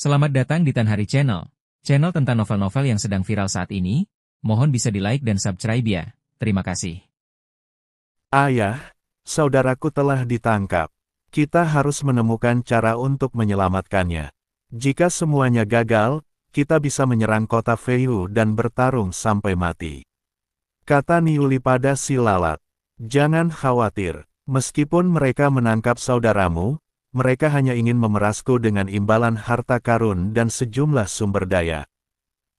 Selamat datang di Tan Hari Channel. Channel tentang novel-novel yang sedang viral saat ini. Mohon bisa di-like dan subscribe ya. Terima kasih. Ayah, saudaraku telah ditangkap. Kita harus menemukan cara untuk menyelamatkannya. Jika semuanya gagal, kita bisa menyerang kota Feihu dan bertarung sampai mati. Kata Niuli pada si lalat. Jangan khawatir, meskipun mereka menangkap saudaramu, mereka hanya ingin memerasku dengan imbalan harta karun dan sejumlah sumber daya.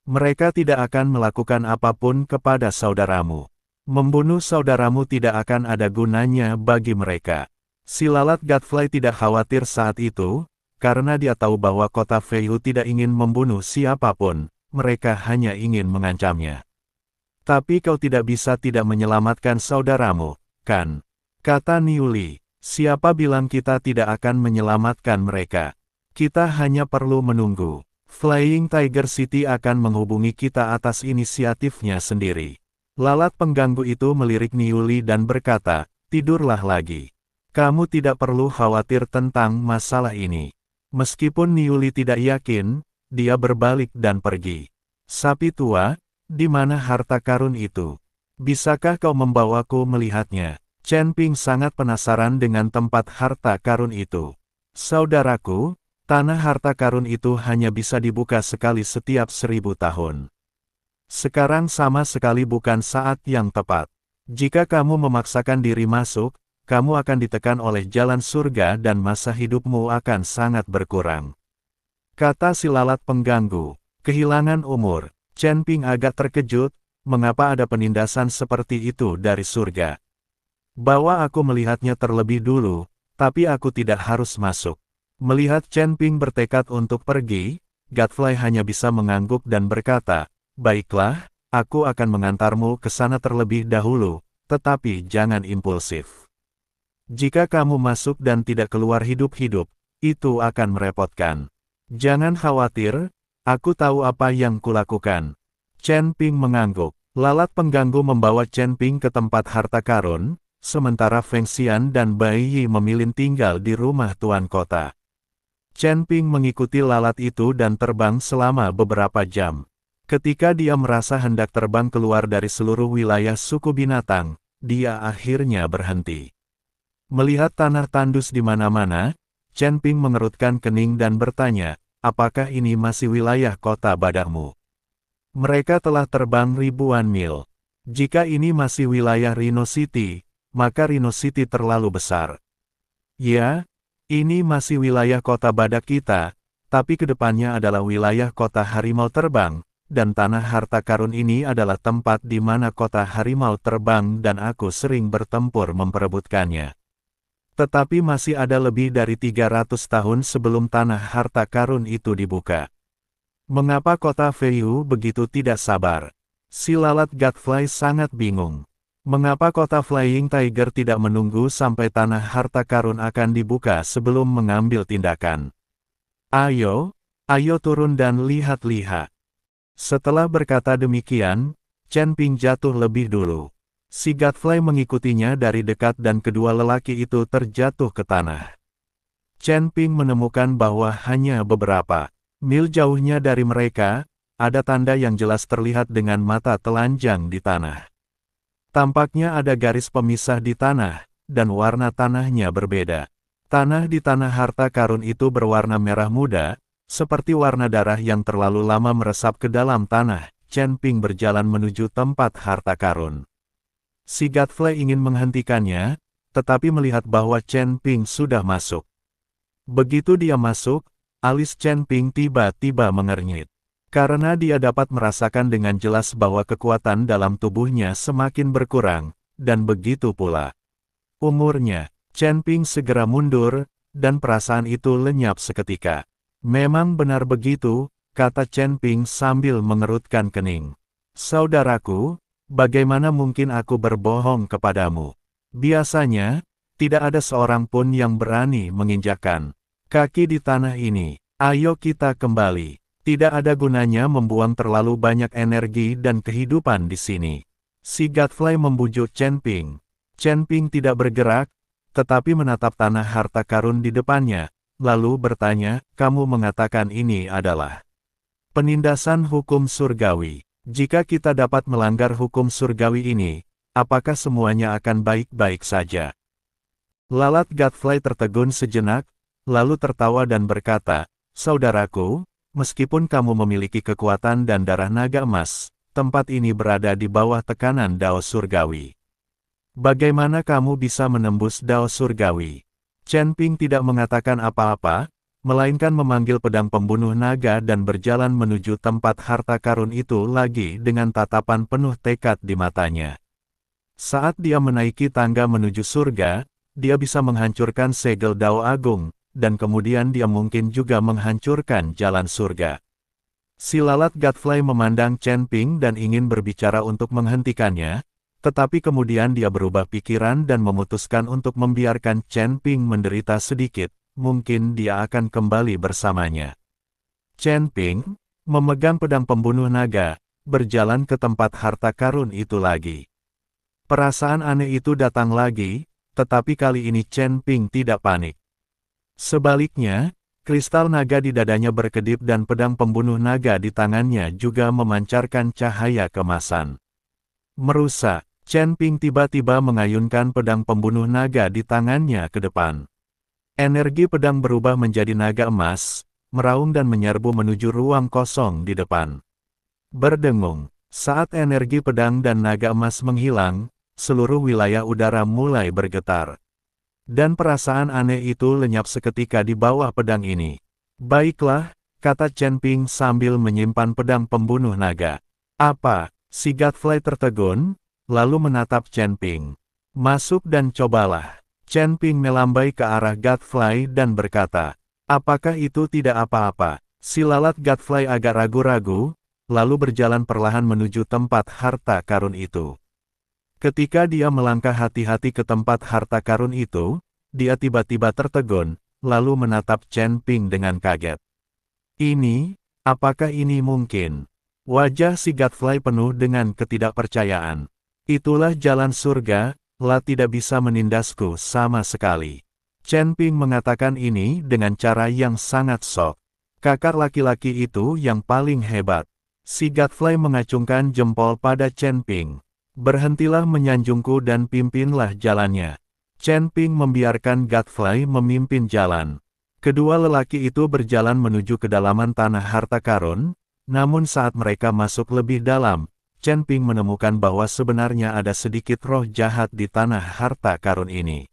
Mereka tidak akan melakukan apapun kepada saudaramu. Membunuh saudaramu tidak akan ada gunanya bagi mereka. Si lalat Godfly tidak khawatir saat itu, karena dia tahu bahwa kota Feihu tidak ingin membunuh siapapun, mereka hanya ingin mengancamnya. Tapi kau tidak bisa tidak menyelamatkan saudaramu, kan? Kata Niuli. Siapa bilang kita tidak akan menyelamatkan mereka? Kita hanya perlu menunggu. Flying Tiger City akan menghubungi kita atas inisiatifnya sendiri. Lalat pengganggu itu melirik Niuli dan berkata, tidurlah lagi. Kamu tidak perlu khawatir tentang masalah ini. Meskipun Niuli tidak yakin, dia berbalik dan pergi. Sapi tua, di mana harta karun itu? Bisakah kau membawaku melihatnya? Chen Ping sangat penasaran dengan tempat harta karun itu. Saudaraku, tanah harta karun itu hanya bisa dibuka sekali setiap 1000 tahun. Sekarang sama sekali bukan saat yang tepat. Jika kamu memaksakan diri masuk, kamu akan ditekan oleh jalan surga dan masa hidupmu akan sangat berkurang. Kata si lalat pengganggu, kehilangan umur. Chen Ping agak terkejut, mengapa ada penindasan seperti itu dari surga. Bahwa aku melihatnya terlebih dulu, tapi aku tidak harus masuk. Melihat Chen Ping bertekad untuk pergi, Godfly hanya bisa mengangguk dan berkata, baiklah, aku akan mengantarmu ke sana terlebih dahulu, tetapi jangan impulsif. Jika kamu masuk dan tidak keluar hidup-hidup, itu akan merepotkan. Jangan khawatir, aku tahu apa yang kulakukan. Chen Ping mengangguk. Lalat pengganggu membawa Chen Ping ke tempat harta karun, sementara Feng Xian dan Bai Yi memilih tinggal di rumah tuan kota. Chen Ping mengikuti lalat itu dan terbang selama beberapa jam. Ketika dia merasa hendak terbang keluar dari seluruh wilayah suku binatang, dia akhirnya berhenti. Melihat tanah tandus di mana-mana, Chen Ping mengerutkan kening dan bertanya, apakah ini masih wilayah kota Badakmu? Mereka telah terbang ribuan mil. Jika ini masih wilayah Rhino City, maka Rhino City terlalu besar. Ya, ini masih wilayah kota badak kita, tapi kedepannya adalah wilayah kota harimau terbang, dan tanah harta karun ini adalah tempat di mana kota harimau terbang dan aku sering bertempur memperebutkannya. Tetapi masih ada lebih dari 300 tahun sebelum tanah harta karun itu dibuka. Mengapa kota Feihu begitu tidak sabar? Si lalat Godfly sangat bingung. Mengapa kota Flying Tiger tidak menunggu sampai tanah harta karun akan dibuka sebelum mengambil tindakan? Ayo turun dan lihat-lihat. Setelah berkata demikian, Chen Ping jatuh lebih dulu. Si Godfly mengikutinya dari dekat dan kedua lelaki itu terjatuh ke tanah. Chen Ping menemukan bahwa hanya beberapa mil jauhnya dari mereka, ada tanda yang jelas terlihat dengan mata telanjang di tanah. Tampaknya ada garis pemisah di tanah, dan warna tanahnya berbeda. Tanah di tanah harta karun itu berwarna merah muda, seperti warna darah yang terlalu lama meresap ke dalam tanah. Chen Ping berjalan menuju tempat harta karun. Si Godfly ingin menghentikannya, tetapi melihat bahwa Chen Ping sudah masuk. Begitu dia masuk, alis Chen Ping tiba-tiba mengernyit. Karena dia dapat merasakan dengan jelas bahwa kekuatan dalam tubuhnya semakin berkurang, dan begitu pula umurnya. Chen Ping segera mundur, dan perasaan itu lenyap seketika. Memang benar begitu, kata Chen Ping sambil mengerutkan kening. Saudaraku, bagaimana mungkin aku berbohong kepadamu? Biasanya, tidak ada seorang pun yang berani menginjakkan kaki di tanah ini. Ayo kita kembali. Tidak ada gunanya membuang terlalu banyak energi dan kehidupan di sini. Si Godfly membujuk Chen Ping. Chen Ping tidak bergerak, tetapi menatap tanah harta karun di depannya, lalu bertanya, kamu mengatakan ini adalah penindasan hukum surgawi. Jika kita dapat melanggar hukum surgawi ini, apakah semuanya akan baik-baik saja? Lalat Godfrey tertegun sejenak, lalu tertawa dan berkata, saudaraku, meskipun kamu memiliki kekuatan dan darah naga emas, tempat ini berada di bawah tekanan Dao surgawi. Bagaimana kamu bisa menembus Dao surgawi? Chen Ping tidak mengatakan apa-apa, melainkan memanggil pedang pembunuh naga dan berjalan menuju tempat harta karun itu lagi dengan tatapan penuh tekad di matanya. Saat dia menaiki tangga menuju surga, dia bisa menghancurkan segel Dao Agung, dan kemudian dia mungkin juga menghancurkan jalan surga. Si lalat Godfrey memandang Chen Ping dan ingin berbicara untuk menghentikannya, tetapi kemudian dia berubah pikiran dan memutuskan untuk membiarkan Chen Ping menderita sedikit. Mungkin dia akan kembali bersamanya. Chen Ping, memegang pedang pembunuh naga, berjalan ke tempat harta karun itu lagi. Perasaan aneh itu datang lagi, tetapi kali ini Chen Ping tidak panik. Sebaliknya, kristal naga di dadanya berkedip dan pedang pembunuh naga di tangannya juga memancarkan cahaya kemasan. Merusak, Chen Ping tiba-tiba mengayunkan pedang pembunuh naga di tangannya ke depan. Energi pedang berubah menjadi naga emas, meraung dan menyerbu menuju ruang kosong di depan. Berdengung, saat energi pedang dan naga emas menghilang, seluruh wilayah udara mulai bergetar. Dan perasaan aneh itu lenyap seketika di bawah pedang ini. Baiklah, kata Chen Ping sambil menyimpan pedang pembunuh naga. Apa? Si Godfrey tertegun, lalu menatap Chen Ping. Masuk dan cobalah. Chen Ping melambai ke arah Godfrey dan berkata, apakah itu tidak apa-apa? Si lalat Godfrey agak ragu-ragu, lalu berjalan perlahan menuju tempat harta karun itu. Ketika dia melangkah hati-hati ke tempat harta karun itu, dia tiba-tiba tertegun, lalu menatap Chen Ping dengan kaget. Apakah ini mungkin? Wajah si Godfrey penuh dengan ketidakpercayaan. Itulah jalan surga. La tidak bisa menindasku sama sekali. Chen Ping mengatakan ini dengan cara yang sangat sok. Kakak laki-laki itu yang paling hebat. Si Godfrey mengacungkan jempol pada Chen Ping. Berhentilah menyanjungku dan pimpinlah jalannya. Chen Ping membiarkan Godfrey memimpin jalan. Kedua lelaki itu berjalan menuju kedalaman tanah harta karun, namun saat mereka masuk lebih dalam, Chen Ping menemukan bahwa sebenarnya ada sedikit roh jahat di tanah harta karun ini.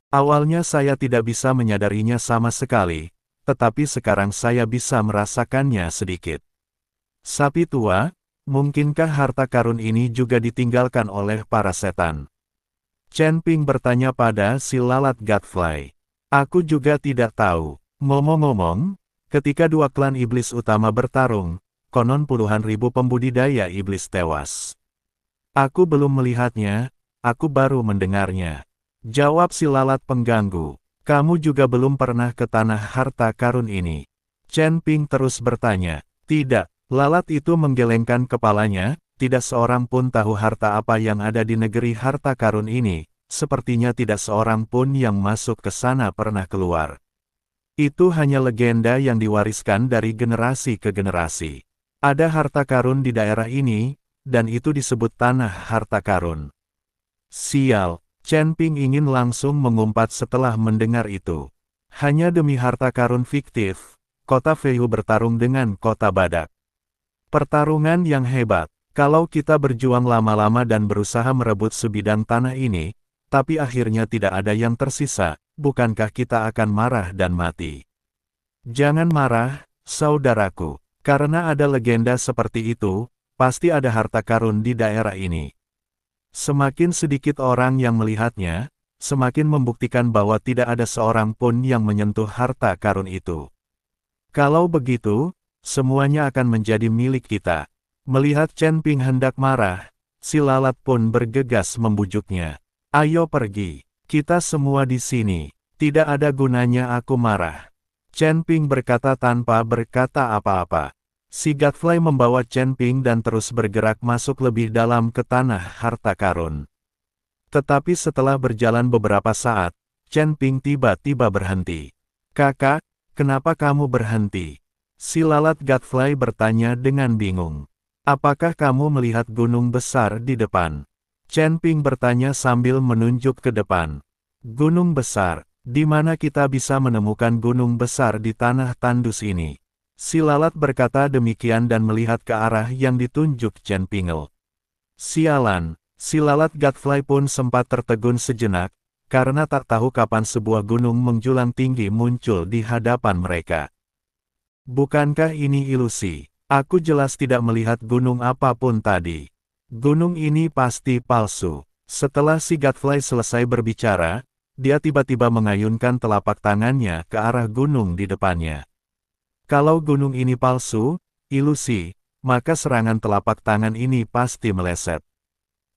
Awalnya saya tidak bisa menyadarinya sama sekali, tetapi sekarang saya bisa merasakannya sedikit. Sapi tua, mungkinkah harta karun ini juga ditinggalkan oleh para setan? Chen Ping bertanya pada si lalat Godfrey. Aku juga tidak tahu. Ngomong-ngomong, ketika dua klan iblis utama bertarung, konon puluhan ribu pembudidaya iblis tewas. Aku belum melihatnya, aku baru mendengarnya. Jawab si lalat pengganggu. Kamu juga belum pernah ke tanah harta karun ini. Chen Ping terus bertanya. Tidak, lalat itu menggelengkan kepalanya, tidak seorang pun tahu harta apa yang ada di negeri harta karun ini, sepertinya tidak seorang pun yang masuk ke sana pernah keluar. Itu hanya legenda yang diwariskan dari generasi ke generasi. Ada harta karun di daerah ini, dan itu disebut tanah harta karun. Sial, Chen Ping ingin langsung mengumpat setelah mendengar itu. Hanya demi harta karun fiktif, kota Feihu bertarung dengan kota badak. Pertarungan yang hebat, kalau kita berjuang lama-lama dan berusaha merebut sebidang tanah ini, tapi akhirnya tidak ada yang tersisa, bukankah kita akan marah dan mati? Jangan marah, saudaraku. Karena ada legenda seperti itu, pasti ada harta karun di daerah ini. Semakin sedikit orang yang melihatnya, semakin membuktikan bahwa tidak ada seorang pun yang menyentuh harta karun itu. Kalau begitu, semuanya akan menjadi milik kita. Melihat Chen Ping hendak marah, si lalat pun bergegas membujuknya. Ayo pergi, kita semua di sini. Tidak ada gunanya aku marah. Chen Ping berkata tanpa berkata apa-apa. Si Godfrey membawa Chen Ping dan terus bergerak masuk lebih dalam ke tanah harta karun. Tetapi setelah berjalan beberapa saat, Chen Ping tiba-tiba berhenti. Kakak, kenapa kamu berhenti? Si lalat Godfly bertanya dengan bingung. Apakah kamu melihat gunung besar di depan? Chen Ping bertanya sambil menunjuk ke depan. Gunung besar, di mana kita bisa menemukan gunung besar di tanah tandus ini? Si lalat berkata demikian dan melihat ke arah yang ditunjuk Chen Pingel. Sialan, si lalat Godfly pun sempat tertegun sejenak, karena tak tahu kapan sebuah gunung menjulang tinggi muncul di hadapan mereka. Bukankah ini ilusi? Aku jelas tidak melihat gunung apapun tadi. Gunung ini pasti palsu. Setelah si Godfly selesai berbicara, dia tiba-tiba mengayunkan telapak tangannya ke arah gunung di depannya. Kalau gunung ini palsu, ilusi, maka serangan telapak tangan ini pasti meleset.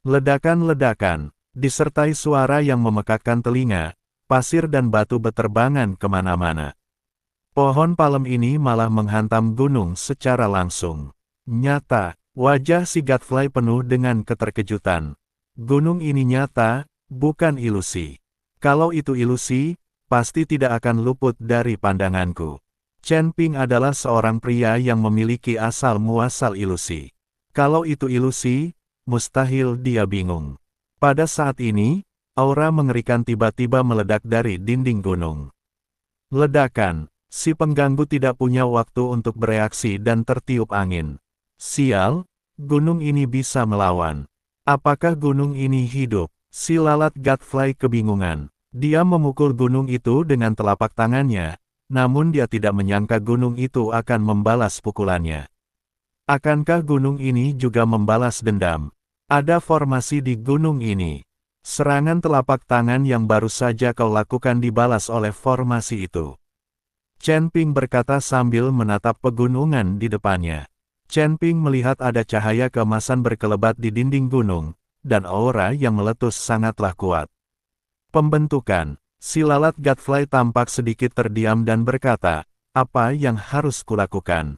Ledakan-ledakan, disertai suara yang memekakkan telinga, pasir dan batu beterbangan kemana-mana. Pohon palem ini malah menghantam gunung secara langsung. Nyata, wajah si Godfly penuh dengan keterkejutan. Gunung ini nyata, bukan ilusi. Kalau itu ilusi, pasti tidak akan luput dari pandanganku. Chen Ping adalah seorang pria yang memiliki asal-muasal ilusi. Kalau itu ilusi, mustahil dia bingung. Pada saat ini, aura mengerikan tiba-tiba meledak dari dinding gunung. Ledakan, si pengganggu tidak punya waktu untuk bereaksi dan tertiup angin. Sial, gunung ini bisa melawan. Apakah gunung ini hidup? Si lalat Godfly kebingungan. Dia memukul gunung itu dengan telapak tangannya, namun dia tidak menyangka gunung itu akan membalas pukulannya. Akankah gunung ini juga membalas dendam? Ada formasi di gunung ini. Serangan telapak tangan yang baru saja kau lakukan dibalas oleh formasi itu. Chen Ping berkata sambil menatap pegunungan di depannya. Chen Ping melihat ada cahaya keemasan berkelebat di dinding gunung, dan aura yang meletus sangatlah kuat. Pembentukan, si lalat Godfly tampak sedikit terdiam dan berkata, apa yang harus kulakukan?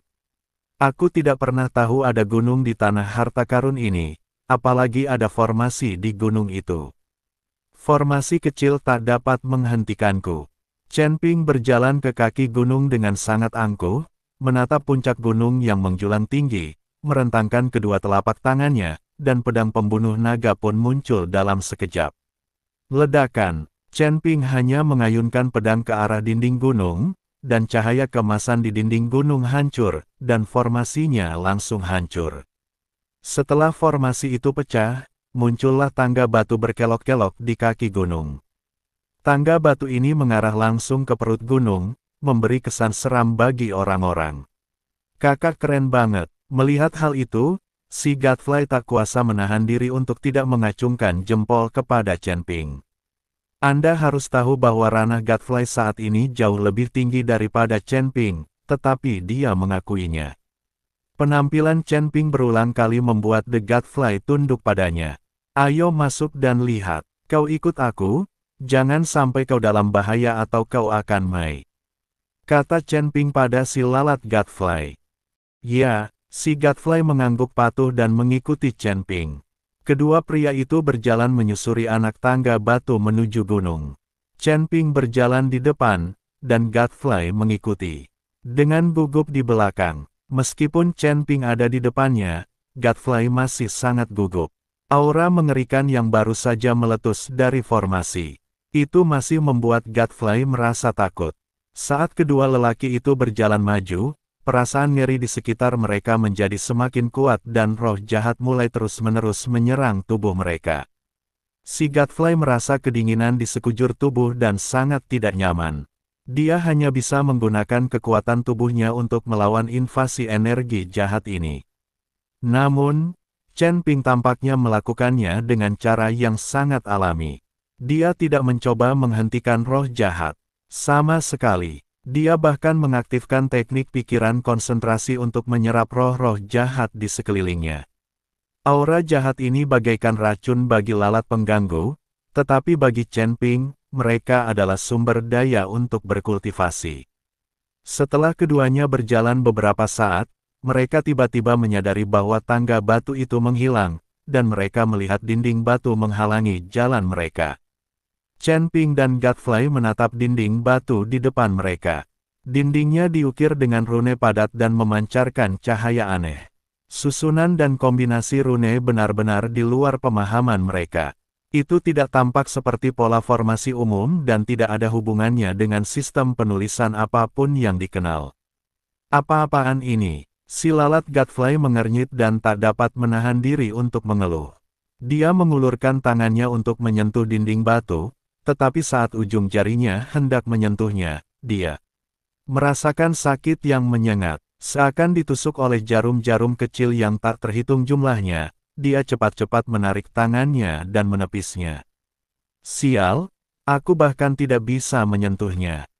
Aku tidak pernah tahu ada gunung di tanah harta karun ini. Apalagi ada formasi di gunung itu. Formasi kecil tak dapat menghentikanku. Chen Ping berjalan ke kaki gunung dengan sangat angkuh, menatap puncak gunung yang menjulang tinggi, merentangkan kedua telapak tangannya, dan pedang pembunuh naga pun muncul dalam sekejap. Ledakan, Chen Ping hanya mengayunkan pedang ke arah dinding gunung, dan cahaya kemasan di dinding gunung hancur, dan formasinya langsung hancur. Setelah formasi itu pecah, muncullah tangga batu berkelok-kelok di kaki gunung. Tangga batu ini mengarah langsung ke perut gunung, memberi kesan seram bagi orang-orang. Kakak keren banget. Melihat hal itu, si Godfly tak kuasa menahan diri untuk tidak mengacungkan jempol kepada Chen Ping. Anda harus tahu bahwa ranah Godfly saat ini jauh lebih tinggi daripada Chen Ping, tetapi dia mengakuinya. Penampilan Chen Ping berulang kali membuat The Godfly tunduk padanya. Ayo masuk dan lihat. Kau ikut aku, jangan sampai kau dalam bahaya atau kau akan mati. Kata Chen Ping pada si lalat Godfly. Ya, si Godfly mengangguk patuh dan mengikuti Chen Ping. Kedua pria itu berjalan menyusuri anak tangga batu menuju gunung. Chen Ping berjalan di depan, dan Godfly mengikuti. Dengan gugup di belakang. Meskipun Chen Ping ada di depannya, Godfly masih sangat gugup. Aura mengerikan yang baru saja meletus dari formasi. Itu masih membuat Godfly merasa takut. Saat kedua lelaki itu berjalan maju, perasaan ngeri di sekitar mereka menjadi semakin kuat dan roh jahat mulai terus-menerus menyerang tubuh mereka. Si Godfly merasa kedinginan di sekujur tubuh dan sangat tidak nyaman. Dia hanya bisa menggunakan kekuatan tubuhnya untuk melawan invasi energi jahat ini. Namun, Chen Ping tampaknya melakukannya dengan cara yang sangat alami. Dia tidak mencoba menghentikan roh jahat. Sama sekali, dia bahkan mengaktifkan teknik pikiran konsentrasi untuk menyerap roh-roh jahat di sekelilingnya. Aura jahat ini bagaikan racun bagi lalat pengganggu, tetapi bagi Chen Ping, mereka adalah sumber daya untuk berkultivasi. Setelah keduanya berjalan beberapa saat, mereka tiba-tiba menyadari bahwa tangga batu itu menghilang, dan mereka melihat dinding batu menghalangi jalan mereka. Chen Ping dan Godfrey menatap dinding batu di depan mereka. Dindingnya diukir dengan rune padat dan memancarkan cahaya aneh. Susunan dan kombinasi rune benar-benar di luar pemahaman mereka. Itu tidak tampak seperti pola formasi umum dan tidak ada hubungannya dengan sistem penulisan apapun yang dikenal. Apa-apaan ini? Si lalat Godfrey mengernyit dan tak dapat menahan diri untuk mengeluh. Dia mengulurkan tangannya untuk menyentuh dinding batu, tetapi saat ujung jarinya hendak menyentuhnya, dia merasakan sakit yang menyengat, seakan ditusuk oleh jarum-jarum kecil yang tak terhitung jumlahnya. Dia cepat-cepat menarik tangannya dan menepisnya. Sial, aku bahkan tidak bisa menyentuhnya.